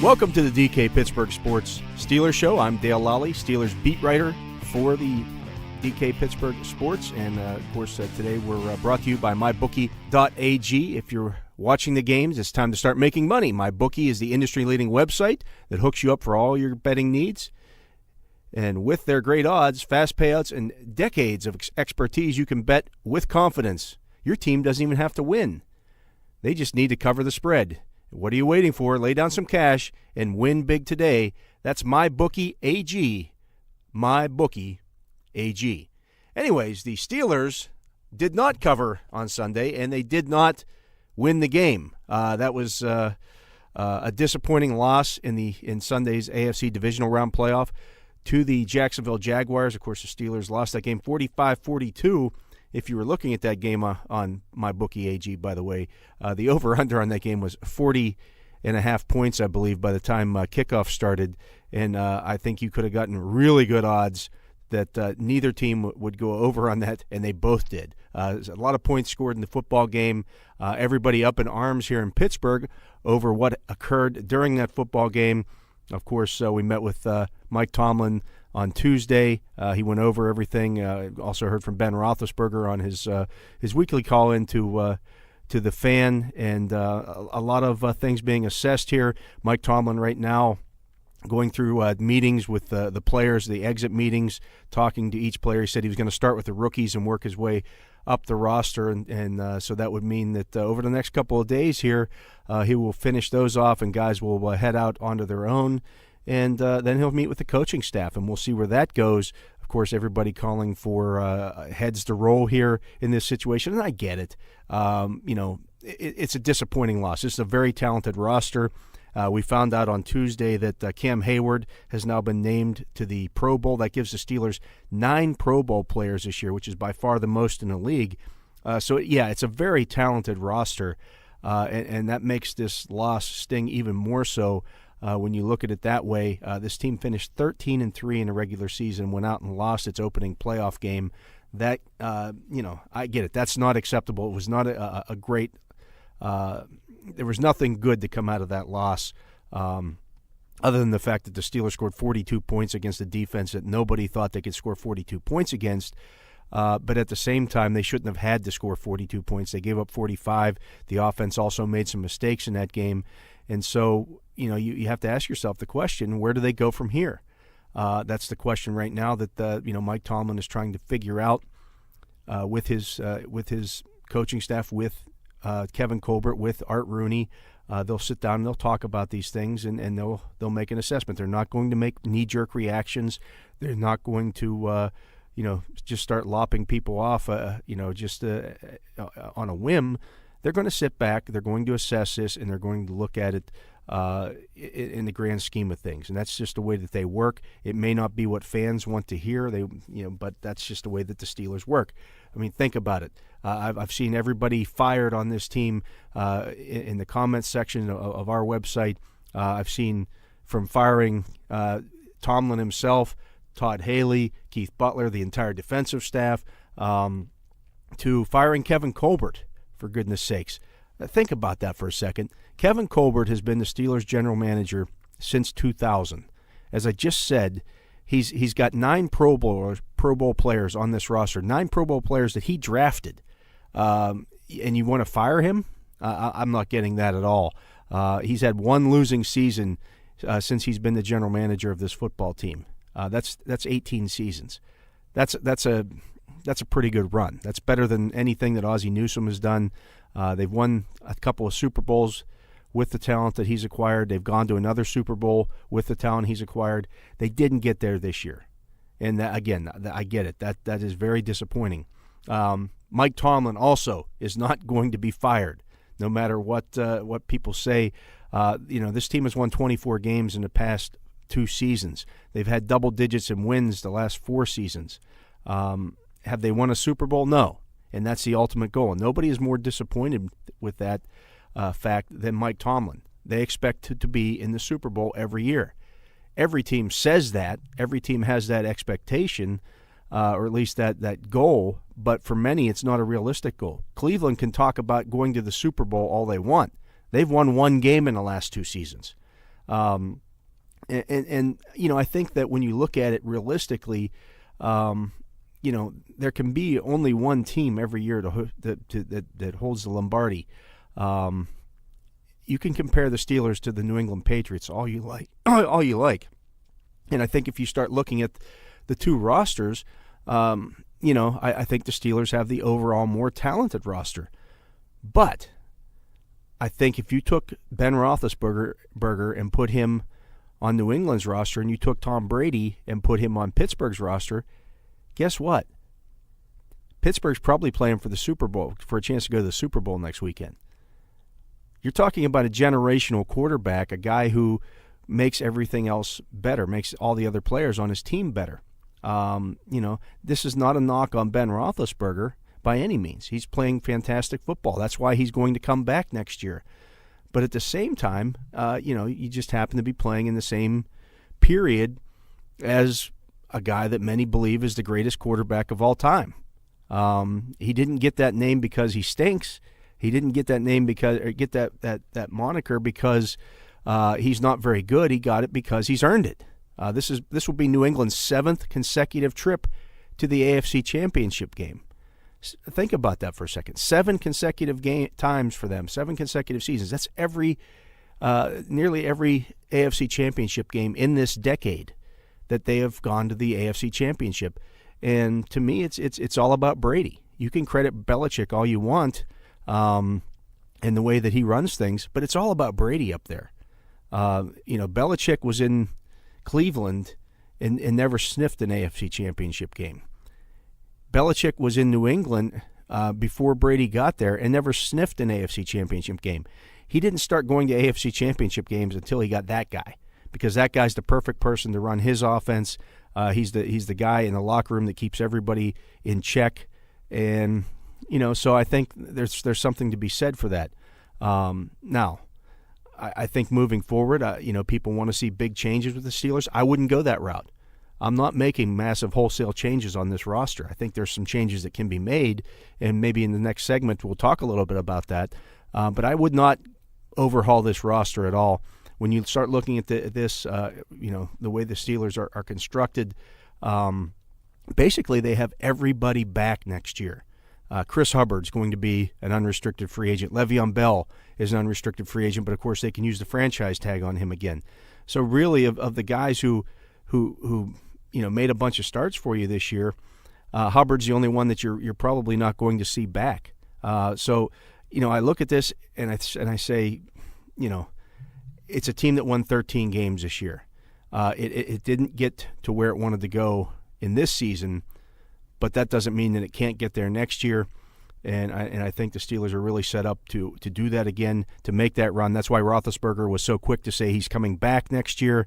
Welcome to the DK Pittsburgh Sports Steelers Show. I'm Dale Lolley, Steelers beat writer for the DK Pittsburgh Sports. And, of course, today we're brought to you by MyBookie.ag. If you're watching the games, it's time to start making money. MyBookie is the industry-leading website that hooks you up for all your betting needs. And with their great odds, fast payouts, and decades of expertise, you can bet with confidence. Your team doesn't even have to win. They just need to cover the spread. What are you waiting for? Lay down some cash and win big today. That's MyBookie.ag. MyBookie.ag. Anyways, the Steelers did not cover on Sunday, and they did not win the game. That was a disappointing loss in Sunday's AFC Divisional Round playoff to the Jacksonville Jaguars. Of course, the Steelers lost that game 45-42. If you were looking at that game on MyBookie.ag, by the way, the over-under on that game was 40.5 points, I believe, by the time kickoff started. And I think you could have gotten really good odds that neither team would go over on that, and they both did. There's a lot of points scored in the football game. Everybody up in arms here in Pittsburgh over what occurred during that football game. Of course, we met with Mike Tomlin on Tuesday. He went over everything. Also heard from Ben Roethlisberger on his weekly call-in to the fan, and a lot of things being assessed here. Mike Tomlin right now going through meetings with the players, the exit meetings, talking to each player. He said he was going to start with the rookies and work his way up the roster, and so that would mean that over the next couple of days here, he will finish those off, and guys will head out onto their own. And then he'll meet with the coaching staff, and we'll see where that goes. Of course, everybody calling for heads to roll here in this situation, and I get it. It's a disappointing loss. It's a very talented roster. We found out on Tuesday that Cam Hayward has now been named to the Pro Bowl. That gives the Steelers 9 Pro Bowl players this year, which is by far the most in the league. So, it's a very talented roster, and that makes this loss sting even more so. When you look at it that way, this team finished 13-3 in the regular season, went out and lost its opening playoff game. That, I get it. That's not acceptable. It was not a great there was nothing good to come out of that loss other than the fact that the Steelers scored 42 points against a defense that nobody thought they could score 42 points against. But at the same time, they shouldn't have had to score 42 points. They gave up 45. The offense also made some mistakes in that game. And so, you have to ask yourself the question, where do they go from here? That's the question right now that, Mike Tomlin is trying to figure out with his coaching staff, with Kevin Colbert, with Art Rooney. They'll sit down and they'll talk about these things, and they'll make an assessment. They're not going to make knee-jerk reactions. They're not going to just start lopping people off, just on a whim. They're going to sit back, they're going to assess this, and they're going to look at it in the grand scheme of things. And that's just the way that they work. It may not be what fans want to hear, but that's just the way that the Steelers work. I mean, think about it. I've seen everybody fired on this team in the comments section of our website. I've seen from firing Tomlin himself, Todd Haley, Keith Butler, the entire defensive staff, to firing Kevin Colbert, for goodness sakes. Think about that for a second. Kevin Colbert has been the Steelers general manager since 2000. As I just said, he's got 9 Pro Bowl players on this roster, 9 Pro Bowl players that he drafted. And you want to fire him? I'm not getting that at all. He's had 1 losing season since he's been the general manager of this football team. That's 18 seasons. That's a pretty good run. That's better than anything that Ozzie Newsome has done. They've won a couple of Super Bowls with the talent that he's acquired. They've gone to another Super Bowl with the talent he's acquired. They didn't get there this year. And that, again, I get it. That is very disappointing. Mike Tomlin also is not going to be fired, no matter what people say. This team has won 24 games in the past 2 seasons. They've had double digits in wins the last 4 seasons. Have they won a Super Bowl? No. And that's the ultimate goal. And nobody is more disappointed with that fact than Mike Tomlin. They expect to be in the Super Bowl every year. Every team says that. Every team has that expectation, or at least that goal. But for many, it's not a realistic goal. Cleveland can talk about going to the Super Bowl all they want. They've won 1 game in the last 2 seasons. And I think that when you look at it realistically, there can be only one team every year that holds the Lombardi. You can compare the Steelers to the New England Patriots all you like, And I think if you start looking at the two rosters, I think the Steelers have the overall more talented roster. But I think if you took Ben Roethlisberger and put him on New England's roster, and you took Tom Brady and put him on Pittsburgh's roster, guess what? Pittsburgh's probably playing for the Super Bowl, for a chance to go to the Super Bowl next weekend. You're talking about a generational quarterback, a guy who makes everything else better, makes all the other players on his team better. This is not a knock on Ben Roethlisberger by any means. He's playing fantastic football. That's why he's going to come back next year. But at the same time, you just happen to be playing in the same period as a guy that many believe is the greatest quarterback of all time. He didn't get that name because he stinks. He didn't get that name that moniker because he's not very good. He got it because he's earned it. This will be New England's 7th consecutive trip to the AFC Championship game. Think about that for a second. 7 consecutive times for them, 7 consecutive seasons. That's nearly every AFC Championship game in this decade that they have gone to the AFC Championship. And to me, it's all about Brady. You can credit Belichick all you want in the way that he runs things, but it's all about Brady up there. Belichick was in Cleveland and never sniffed an AFC Championship game. Belichick was in New England before Brady got there and never sniffed an AFC Championship game. He didn't start going to AFC Championship games until he got that guy, because that guy's the perfect person to run his offense. He's the guy in the locker room that keeps everybody in check, and so I think there's something to be said for that. Now, I think moving forward, people want to see big changes with the Steelers. I wouldn't go that route. I'm not making massive wholesale changes on this roster. I think there's some changes that can be made, and maybe in the next segment we'll talk a little bit about that. But I would not overhaul this roster at all. When you start looking at this, the way the Steelers are constructed, basically they have everybody back next year. Chris Hubbard's going to be an unrestricted free agent. Le'Veon Bell is an unrestricted free agent, but of course they can use the franchise tag on him again. So really, of the guys who made a bunch of starts for you this year, Hubbard's the only one that you're probably not going to see back. So I look at this and I say, it's a team that won 13 games this year. It didn't get to where it wanted to go in this season, but that doesn't mean that it can't get there next year. And I think the Steelers are really set up to do that again, to make that run. That's why Roethlisberger was so quick to say he's coming back next year.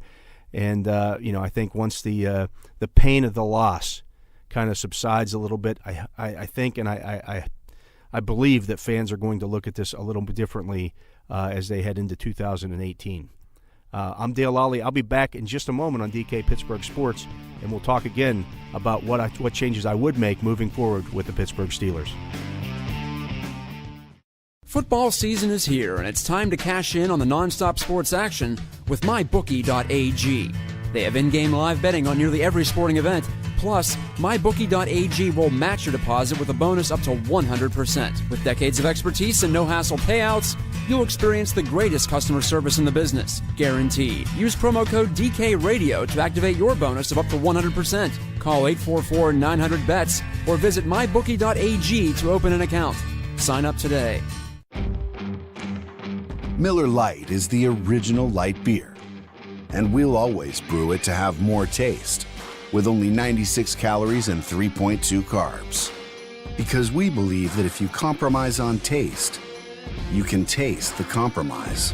And I think once the pain of the loss kind of subsides a little bit, I think and I believe that fans are going to look at this a little bit differently as they head into 2018. I'm Dale Lolley. I'll be back in just a moment on DK Pittsburgh Sports, and we'll talk again about what changes I would make moving forward with the Pittsburgh Steelers. Football season is here, and it's time to cash in on the nonstop sports action with MyBookie.ag. They have in-game live betting on nearly every sporting event. Plus, MyBookie.ag will match your deposit with a bonus up to 100%. With decades of expertise and no-hassle payouts, you'll experience the greatest customer service in the business, guaranteed. Use promo code DKRadio to activate your bonus of up to 100%. Call 844-900-BETS or visit MyBookie.ag to open an account. Sign up today. Miller Lite is the original light beer, and we'll always brew it to have more taste, with only 96 calories and 3.2 carbs. Because we believe that if you compromise on taste, you can taste the compromise.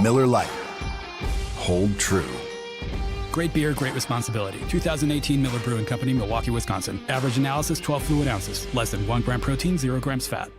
Miller Lite. Hold true. Great beer, great responsibility. 2018 Miller Brewing Company, Milwaukee, Wisconsin. Average analysis, 12 fluid ounces. Less than 1 gram protein, 0 grams fat.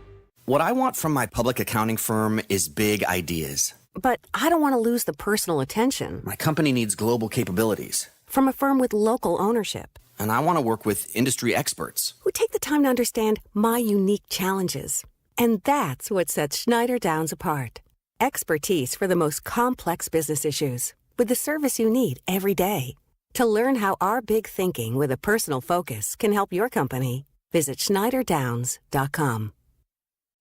What I want from my public accounting firm is big ideas. But I don't want to lose the personal attention. My company needs global capabilities. From a firm with local ownership. And I want to work with industry experts. Who take the time to understand my unique challenges. And that's what sets Schneider Downs apart. Expertise for the most complex business issues with the service you need every day. To learn how our big thinking with a personal focus can help your company, visit SchneiderDowns.com.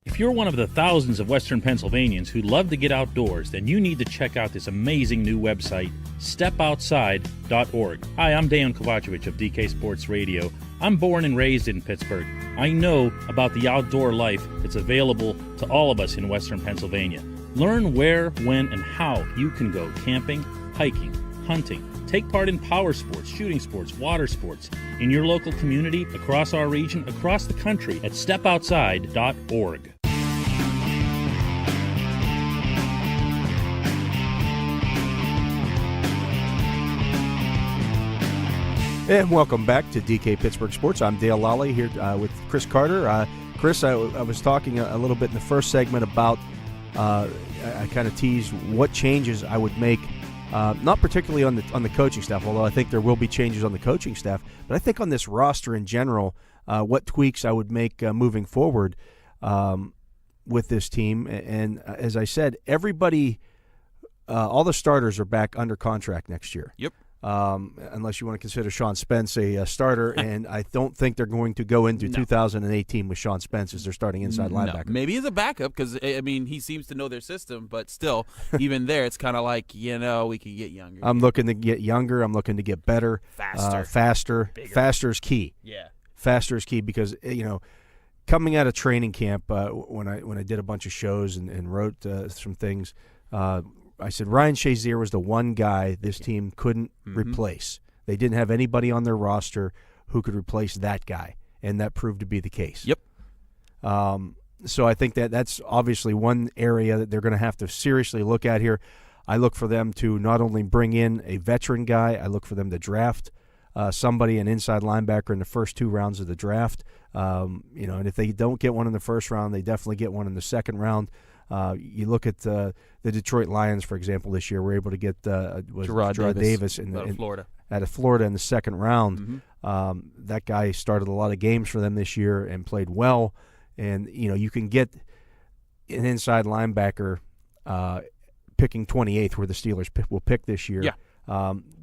If you're one of the thousands of Western Pennsylvanians who love to get outdoors, then you need to check out this amazing new website, stepoutside.org. Hi, I'm Dan Kovacevic of DK Sports Radio. I'm born and raised in Pittsburgh. I know about the outdoor life that's available to all of us in Western Pennsylvania. Learn where, when, and how you can go camping, hiking, hunting, take part in power sports, shooting sports, water sports in your local community, across our region, across the country at stepoutside.org. And welcome back to DK Pittsburgh Sports. I'm Dale Lolley here with Chris Carter. Chris, I was talking a little bit in the first segment about, I kind of teased what changes I would make, not particularly on the coaching staff, although I think there will be changes on the coaching staff, but I think on this roster in general, what tweaks I would make moving forward with this team. And as I said, everybody, all the starters are back under contract next year. Yep. Unless you want to consider Sean Spence a starter, and I don't think they're going to go into 2018 with Sean Spence as their starting inside linebacker. Maybe as a backup because, I mean, he seems to know their system, but still, even there, it's kind of like, we can get younger. I'm looking to get younger. I'm looking to get better. Faster. Bigger. Faster is key. Yeah. Faster is key because, coming out of training camp, when I did a bunch of shows and wrote some things, I said Ryan Shazier was the one guy this team couldn't replace. They didn't have anybody on their roster who could replace that guy, and that proved to be the case. Yep. So I think that's obviously one area that they're going to have to seriously look at here. I look for them to not only bring in a veteran guy, I look for them to draft somebody, an inside linebacker, in the first 2 rounds of the draft. And if they don't get one in the first round, they definitely get one in the second round. You look at the Detroit Lions, for example, this year. We're able to get Gerard Davis out of Florida in the second round. That guy started a lot of games for them this year and played well. And you can get an inside linebacker picking 28th, where the Steelers will pick this year. Yeah.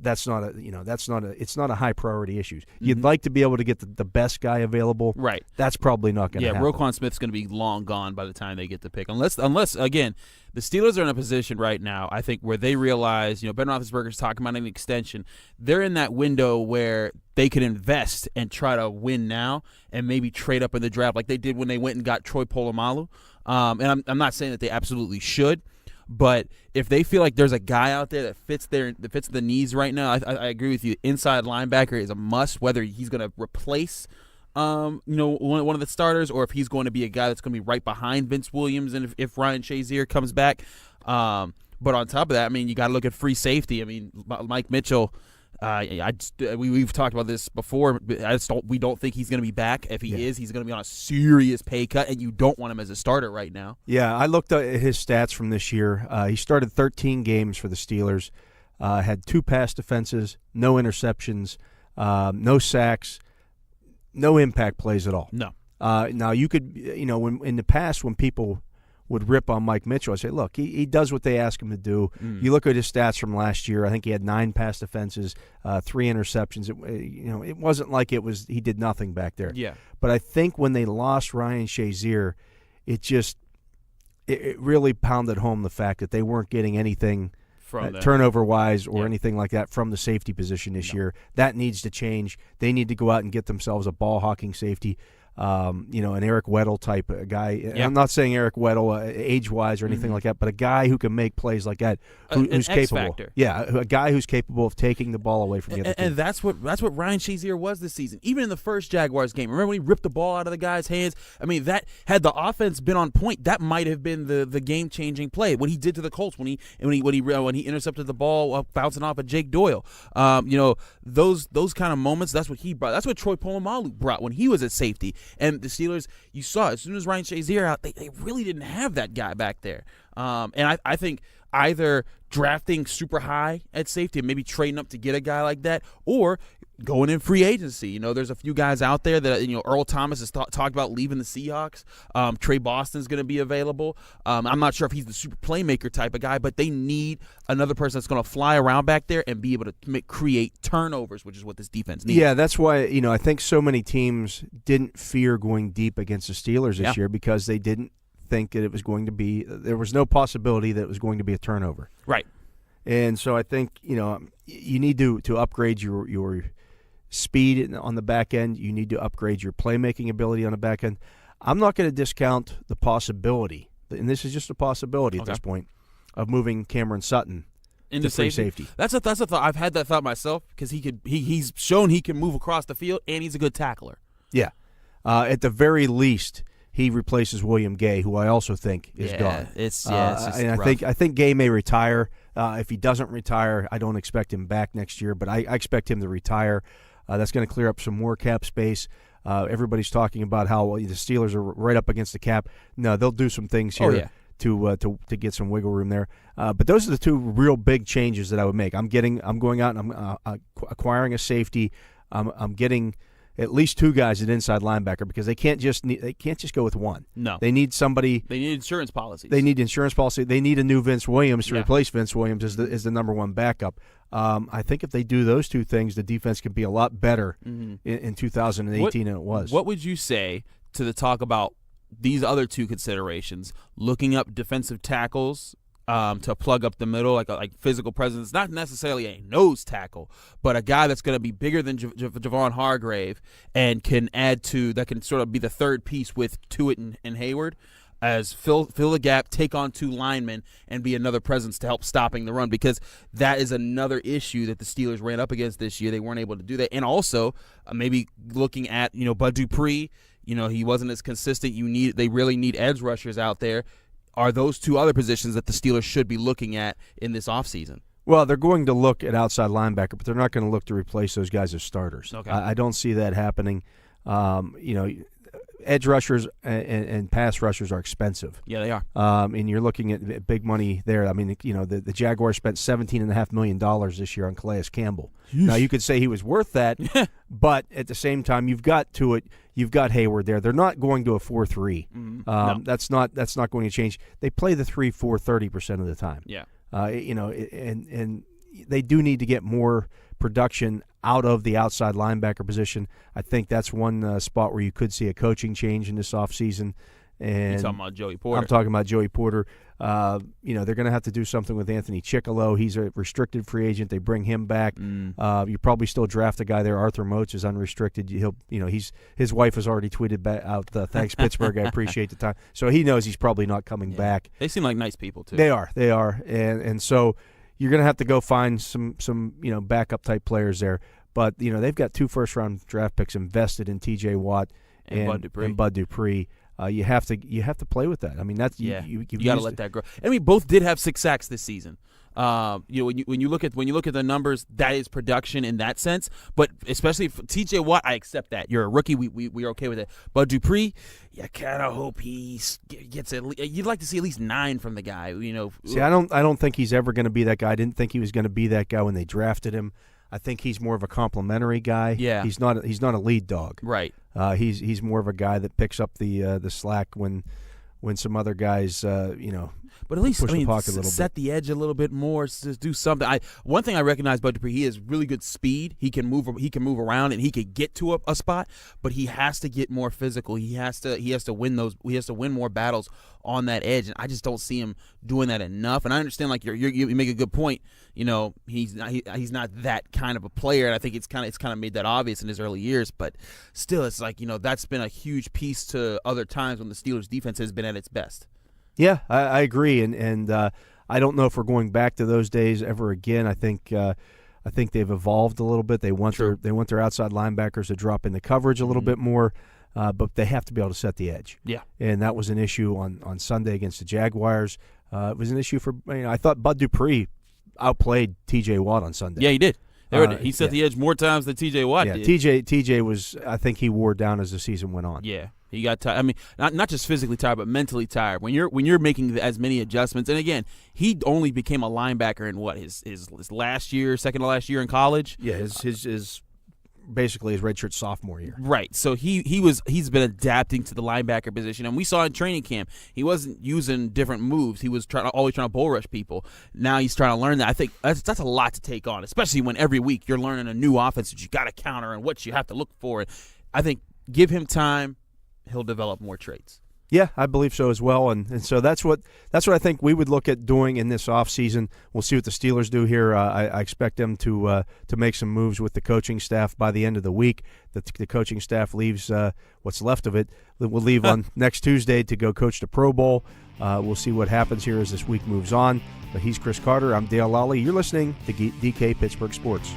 It's not a high priority issue. You'd like to be able to get the best guy available. Right. That's probably not going to happen. Roquan Smith's going to be long gone by the time they get the pick. Unless again, the Steelers are in a position right now, I think, where they realize, Ben Roethlisberger's talking about an extension. They're in that window where they can invest and try to win now and maybe trade up in the draft like they did when they went and got Troy Polamalu. And I'm not saying that they absolutely should. But if they feel like there's a guy out there that fits the needs right now, I agree with you. Inside linebacker is a must, whether he's going to replace, one of the starters, or if he's going to be a guy that's going to be right behind Vince Williams, and if Ryan Shazier comes back. But on top of that, I mean, you got to look at free safety. I mean, Mike Mitchell. We've talked about this before. We don't think he's going to be back. If he is, he's going to be on a serious pay cut, and you don't want him as a starter right now. Yeah, I looked at his stats from this year. He started 13 games for the Steelers, had 2 pass defenses, no interceptions, no sacks, no impact plays at all. No. Now you could, when in the past when people would rip on Mike Mitchell, I say, look, he does what they ask him to do. You look at his stats from last year. I think he had 9 pass defenses, 3 interceptions. It wasn't like he did nothing back there. Yeah. But I think when they lost Ryan Shazier, it really pounded home the fact that they weren't getting anything turnover-wise or anything like that from the safety position this year. That needs to change. They need to go out and get themselves a ball-hawking safety. An Eric Weddle type of guy. Yep. I'm not saying Eric Weddle age-wise or anything like that, but a guy who can make plays like that, who's capable. X-factor. Yeah, a guy who's capable of taking the ball away from the other team. And that's what Ryan Shazier was this season. Even in the first Jaguars game, remember when he ripped the ball out of the guy's hands? I mean, that had the offense been on point, that might have been the game-changing play. What he did to the Colts when he intercepted the ball bouncing off of Jake Doyle. Those kind of moments. That's what he brought. That's what Troy Polamalu brought when he was at safety. And the Steelers, you saw as soon as Ryan Shazier out, they really didn't have that guy back there. And I think either drafting super high at safety and maybe trading up to get a guy like that, or going in free agency. There's a few guys out there that, Earl Thomas has talked about leaving the Seahawks. Trey Boston's going to be available. I'm not sure if he's the super playmaker type of guy, but they need another person that's going to fly around back there and be able to create turnovers, which is what this defense needs. Yeah, that's why, I think so many teams didn't fear going deep against the Steelers this year because they didn't think that it was going to be – there was no possibility that it was going to be a turnover. Right. And so I think, you need to upgrade your speed on the back end. You need to upgrade your playmaking ability on the back end. I'm not going to discount the possibility, and this is just a possibility at this point, of moving Cameron Sutton into free safety. That's a thought. I've had that thought myself because he's shown he can move across the field and he's a good tackler. Yeah. At the very least, he replaces William Gay, who I also think is gone. It's and rough. I think Gay may retire. If he doesn't retire, I don't expect him back next year, but I expect him to retire. That's going to clear up some more cap space. Everybody's talking about how the Steelers are right up against the cap. No, they'll do some things here to get some wiggle room there. But those are the two real big changes that I would make. I'm going out and I'm acquiring a safety. I'm getting at least two guys at inside linebacker because they can't just go with one. No, they need somebody. They need insurance policies. They need insurance policy. They need a new Vince Williams to replace Vince Williams as the number one backup. I think if they do those two things, the defense can be a lot better in 2018 than it was. What would you say to the talk about these other two considerations? Looking up defensive tackles to plug up the middle, like physical presence, not necessarily a nose tackle, but a guy that's going to be bigger than Javon Hargrave and can sort of be the third piece with Tuitt and Hayward as fill the gap, take on two linemen, and be another presence to help stopping the run, because that is another issue that the Steelers ran up against this year. They weren't able to do that. And also maybe looking at, Bud Dupree, he wasn't as consistent. They really need edge rushers out there. Are those two other positions that the Steelers should be looking at in this offseason? Well, they're going to look at outside linebacker, but they're not going to look to replace those guys as starters. Okay. I don't see that happening. Edge rushers and pass rushers are expensive. Yeah, they are. And you're looking at big money there. I mean, the Jaguars spent $17.5 million this year on Calais Campbell. Yeesh. Now, you could say he was worth that, but at the same time, you've got Tuitt, you've got Hayward there. They're not going to a 4-3. No. That's not going to change. They play the 3-4 30% of the time. Yeah. And they do need to get more production out of the outside linebacker position. I think that's one spot where you could see a coaching change in this offseason. And you're talking about Joey Porter. I'm talking about Joey Porter. They're going to have to do something with Anthony Chickalo. He's a restricted free agent. They bring him back. You probably still draft a guy there. Arthur Moats is unrestricted. His wife has already tweeted out, "Thanks Pittsburgh. I appreciate the time." So he knows he's probably not coming back. They seem like nice people too. They are, and so you're going to have to go find some backup type players there. But they've got 2 first-round draft picks invested in T.J. Watt and Bud Dupree. You have to play with that. I mean, that's you got to let that grow. And we both did have 6 sacks this season. When you look at the numbers, that is production in that sense. But especially for T.J. Watt, I accept that. You're a rookie. We're okay with it. But Dupree, you kind of hope he gets you'd like to see at least 9 from the guy. See, I don't think he's ever going to be that guy. I didn't think he was going to be that guy when they drafted him. I think he's more of a complimentary guy. Yeah. He's not a lead dog. Right. He's more of a guy that picks up the slack when some other guys But at least push the pocket a little set the edge a little bit more. Just do something. One thing I recognize about Dupree, he has really good speed. He can move around and he can get to a spot. But he has to get more physical. He has to win those. He has to win more battles on that edge. And I just don't see him doing that enough. And I understand, like you make a good point. He's not that kind of a player. And I think it's kind of made that obvious in his early years. But still, it's like that's been a huge piece to other times when the Steelers' defense has been at its best. Yeah, I agree, and I don't know if we're going back to those days ever again. I think they've evolved a little bit. They want their outside linebackers to drop into coverage a little bit more, but they have to be able to set the edge. Yeah, and that was an issue on Sunday against the Jaguars. It was an issue for I thought Bud Dupree outplayed T.J. Watt on Sunday. Yeah, he did. He set the edge more times than T.J. Watt did. T.J. was, I think he wore down as the season went on. Yeah. He got tired. I mean, not just physically tired, but mentally tired. When you're making as many adjustments, and again, he only became a linebacker in his last year, second to last year in college. Yeah, his basically his redshirt sophomore year. Right. So he's been adapting to the linebacker position, and we saw in training camp he wasn't using different moves. He was always trying to bull rush people. Now he's trying to learn that. I think that's a lot to take on, especially when every week you're learning a new offense that you got to counter and what you have to look for. I think give him time, he'll develop more traits. Yeah, I believe so as well, and so that's what I think we would look at doing in this offseason. We'll see what the Steelers do here. I expect them to make some moves with the coaching staff by the end of the week. The coaching staff leaves what's left of it. We'll leave on next Tuesday to go coach the Pro Bowl. We'll see what happens here as this week moves on. But he's Chris Carter. I'm Dale Lolley. You're listening to DK Pittsburgh Sports.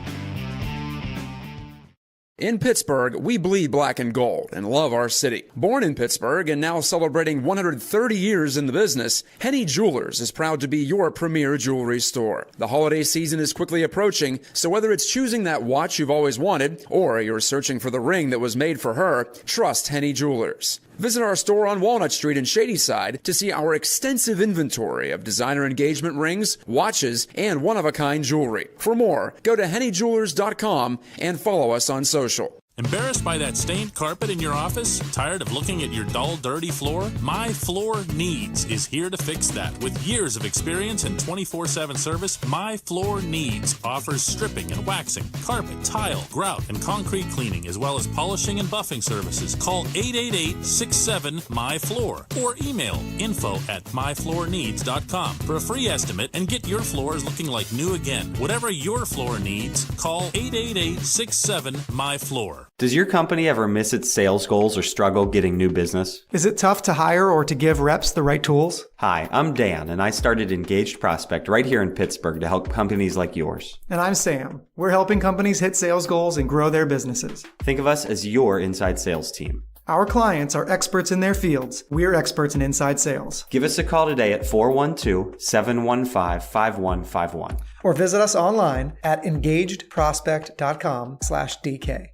In Pittsburgh, we bleed black and gold and love our city. Born in Pittsburgh and now celebrating 130 years in the business, Henny Jewelers is proud to be your premier jewelry store. The holiday season is quickly approaching, so whether it's choosing that watch you've always wanted or you're searching for the ring that was made for her, trust Henny Jewelers. Visit our store on Walnut Street in Shadyside to see our extensive inventory of designer engagement rings, watches, and one-of-a-kind jewelry. For more, go to hennyjewelers.com and follow us on social. Embarrassed by that stained carpet in your office? Tired of looking at your dull, dirty floor? My Floor Needs is here to fix that. With years of experience and 24/7 service, My Floor Needs offers stripping and waxing, carpet, tile, grout, and concrete cleaning, as well as polishing and buffing services. Call 888-67-MY-FLOOR or email info@myfloorneeds.com for a free estimate and get your floors looking like new again. Whatever your floor needs, call 888-67-MY-FLOOR. Does your company ever miss its sales goals or struggle getting new business? Is it tough to hire or to give reps the right tools? Hi, I'm Dan, and I started Engaged Prospect right here in Pittsburgh to help companies like yours. And I'm Sam. We're helping companies hit sales goals and grow their businesses. Think of us as your inside sales team. Our clients are experts in their fields. We're experts in inside sales. Give us a call today at 412-715-5151. Or visit us online at engagedprospect.com/DK.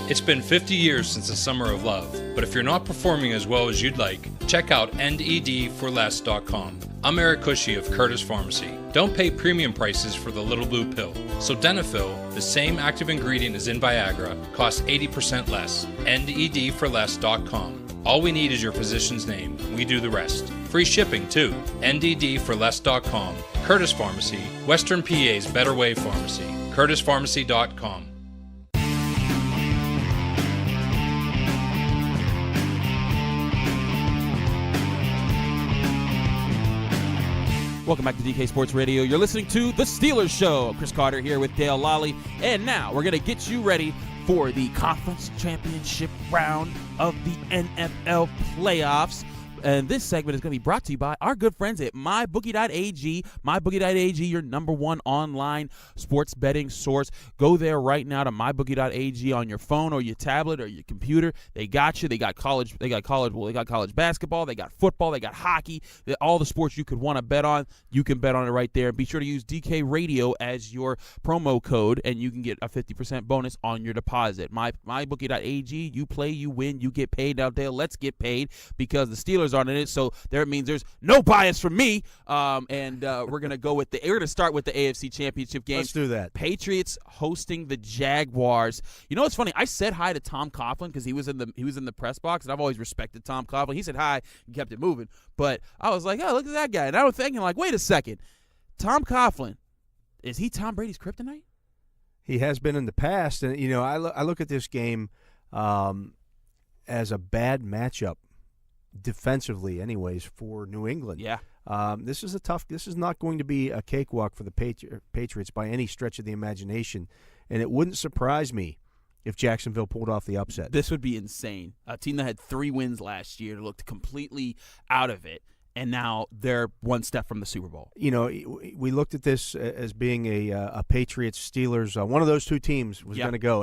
It's been 50 years since the Summer of Love, but if you're not performing as well as you'd like, check out NEDforless.com. I'm Eric Cushy of Curtis Pharmacy. Don't pay premium prices for the little blue pill. So Denafil, the same active ingredient as in Viagra, costs 80% less. NEDforless.com. All we need is your physician's name. We do the rest. Free shipping, too. NDDforless.com. Curtis Pharmacy, Western PA's Better Way Pharmacy. CurtisPharmacy.com. Welcome back to DK Sports Radio. You're listening to The Steelers Show. Chris Carter here with Dale Lolley. And now we're going to get you ready for the conference championship round of the NFL playoffs. And this segment is going to be brought to you by our good friends at MyBookie.ag. MyBookie.ag, your number one online sports betting source. Go there right now to MyBookie.ag on your phone or your tablet or your computer. They got you. They got college basketball. They got football. They got hockey. All the sports you could want to bet on, you can bet on it right there. Be sure to use DK Radio as your promo code, and you can get a 50% bonus on your deposit. MyBookie.ag, you play, you win, you get paid out there. Let's get paid because the Steelers on in it, so there means there's no bias from me. We're gonna go we're gonna start with the AFC Championship game. Let's do that. Patriots hosting the Jaguars. You know what's funny? I said hi to Tom Coughlin because he was in the press box, and I've always respected Tom Coughlin. He said hi and kept it moving, but I was like, oh, look at that guy, and I was thinking like, wait a second, Tom Coughlin, is he Tom Brady's kryptonite? He has been in the past, and I look at this game as a bad matchup. Defensively, anyways, for New England. Yeah. This is not going to be a cakewalk for the Patriots by any stretch of the imagination, and it wouldn't surprise me if Jacksonville pulled off the upset. This would be insane. A team that had 3 wins last year looked completely out of it, and now they're one step from the Super Bowl. We looked at this as being a Patriots-Steelers. One of those two teams was going to go.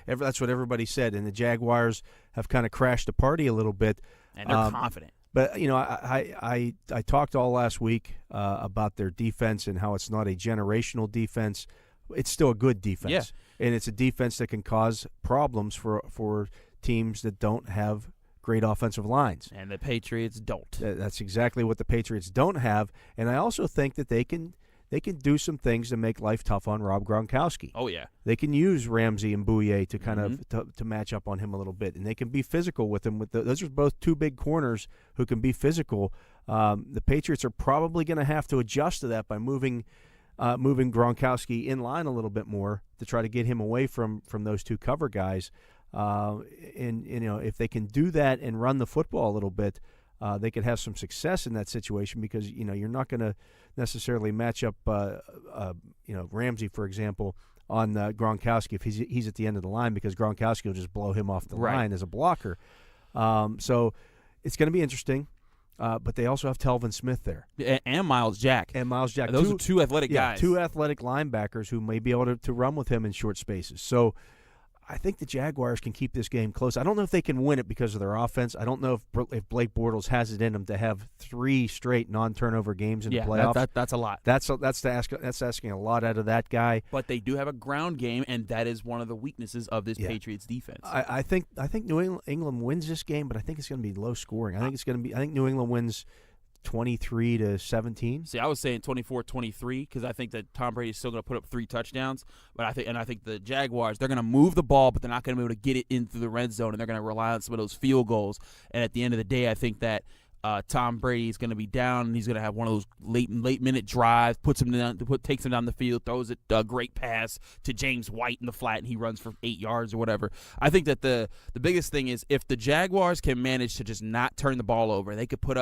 That's what everybody said, and the Jaguars have kind of crashed the party a little bit. And they're confident. But, I talked all last week about their defense and how it's not a generational defense. It's still a good defense. Yeah. And it's a defense that can cause problems for teams that don't have great offensive lines. And the Patriots don't. That's exactly what the Patriots don't have. And I also think that they can they can do some things to make life tough on Rob Gronkowski. Oh, yeah. They can use Ramsey and Bouye to kind of to match up on him a little bit, and they can be physical with him. Those are both two big corners who can be physical. The Patriots are probably going to have to adjust to that by moving Gronkowski in line a little bit more to try to get him away from those two cover guys. And if they can do that and run the football a little bit, they could have some success in that situation because you're not going to necessarily match up Ramsey, for example, on Gronkowski if he's at the end of the line, because Gronkowski will just blow him off the line as a blocker. So it's going to be interesting. But they also have Telvin Smith there. And Miles Jack. Those are two athletic guys. Two athletic linebackers who may be able to run with him in short spaces. So I think the Jaguars can keep this game close. I don't know if they can win it because of their offense. I don't know if Blake Bortles has it in him to have 3 straight non-turnover games in the playoffs. That's a lot. That's asking a lot out of that guy. But they do have a ground game, and that is one of the weaknesses of this Patriots defense. I think New England wins this game, but I think it's going to be low scoring. I think New England wins 23-17. See, I was saying 24-23 because I think that Tom Brady is still going to put up 3 touchdowns. But I think the Jaguars, they're going to move the ball, but they're not going to be able to get it into the red zone, and they're going to rely on some of those field goals. And at the end of the day, I think that Tom Brady is going to be down, and he's going to have one of those late minute drives, takes him down the field, throws a great pass to James White in the flat, and he runs for 8 yards or whatever. I think that the biggest thing is if the Jaguars can manage to just not turn the ball over, if they could put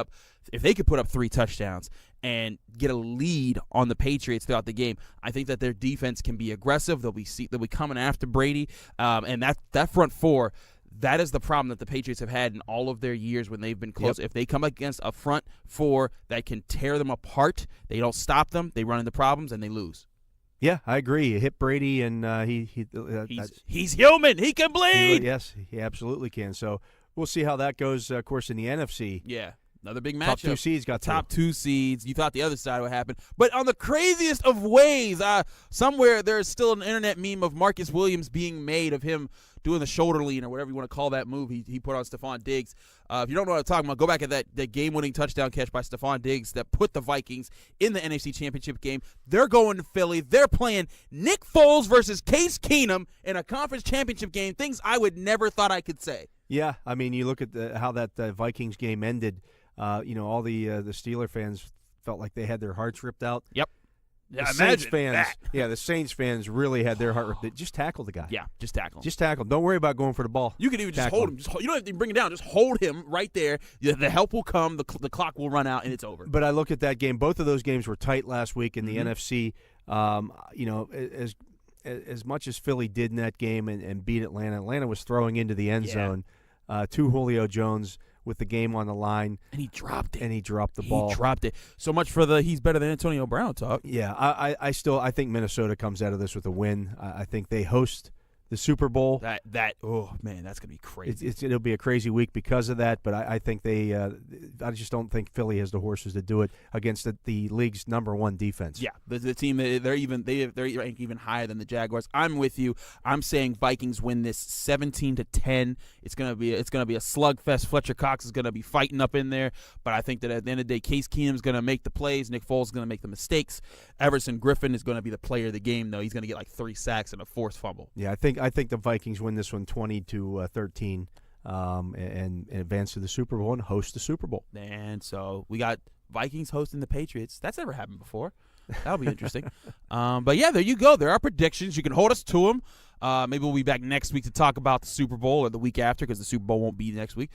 up 3 touchdowns and get a lead on the Patriots throughout the game, I think that their defense can be aggressive. They'll be coming after Brady, and that front four. That is the problem that the Patriots have had in all of their years when they've been close. Yep. If they come against a front four that can tear them apart, they don't stop them, they run into problems, and they lose. Yeah, I agree. You hit Brady, and he's human. He can bleed. Yes, he absolutely can. So we'll see how that goes, of course, in the NFC. Yeah. Another big matchup. Top 2 seeds got top 2 seeds. You thought the other side would happen. But on the craziest of ways, somewhere there's still an internet meme of Marcus Williams being made of him doing the shoulder lean or whatever you want to call that move he put on Stephon Diggs. If you don't know what I'm talking about, go back at that game-winning touchdown catch by Stephon Diggs that put the Vikings in the NFC Championship game. They're going to Philly. They're playing Nick Foles versus Case Keenum in a conference championship game, things I would never thought I could say. Yeah, I mean, you look at how that Vikings game ended. All the Steeler fans felt like they had their hearts ripped out. Yep. The Saints fans, the Saints fans really had their heart ripped. Just tackle the guy. Yeah, just tackle him. Just tackle him. Don't worry about going for the ball. You can even just hold him. You don't have to bring it down. Just hold him right there. The help will come. The clock will run out, and it's over. But I look at that game. Both of those games were tight last week in the NFC. As much as Philly did in that game and beat Atlanta was throwing into the end zone to Julio Jones with the game on the line. And he dropped it. And he dropped the ball. He dropped it. So much for the he's better than Antonio Brown talk. Yeah, I think Minnesota comes out of this with a win. I think they host the Super Bowl. Oh man, that's gonna be crazy. It'll be a crazy week because of that. But I think I just don't think Philly has the horses to do it against the league's #1 defense. Yeah, the team they're ranked even higher than the Jaguars. I'm with you. I'm saying Vikings win this 17-10. It's gonna be a slugfest. Fletcher Cox is gonna be fighting up in there. But I think that at the end of the day, Case Keenum's gonna make the plays. Nick Foles is gonna make the mistakes. Everson Griffin is gonna be the player of the game, though. He's gonna get like 3 sacks and a forced fumble. Yeah, I think the Vikings win this one 20-13 and advance to the Super Bowl and host the Super Bowl. And so we got Vikings hosting the Patriots. That's never happened before. That'll be interesting. But yeah, there you go. There are predictions. You can hold us to them. Maybe we'll be back next week to talk about the Super Bowl or the week after because the Super Bowl won't be next week.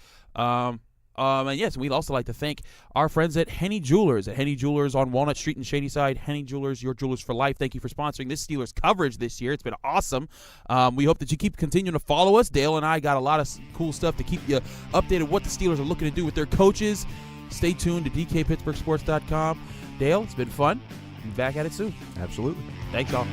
And yes, we'd also like to thank our friends at Henny Jewelers. At Henny Jewelers on Walnut Street in Shadyside. Henny Jewelers, your jewelers for life. Thank you for sponsoring this Steelers coverage this year. It's been awesome. We hope that you keep continuing to follow us. Dale and I got a lot of cool stuff to keep you updated what the Steelers are looking to do with their coaches. Stay tuned to DKPittsburghSports.com. Dale, it's been fun. Be back at it soon. Absolutely. Thanks, all.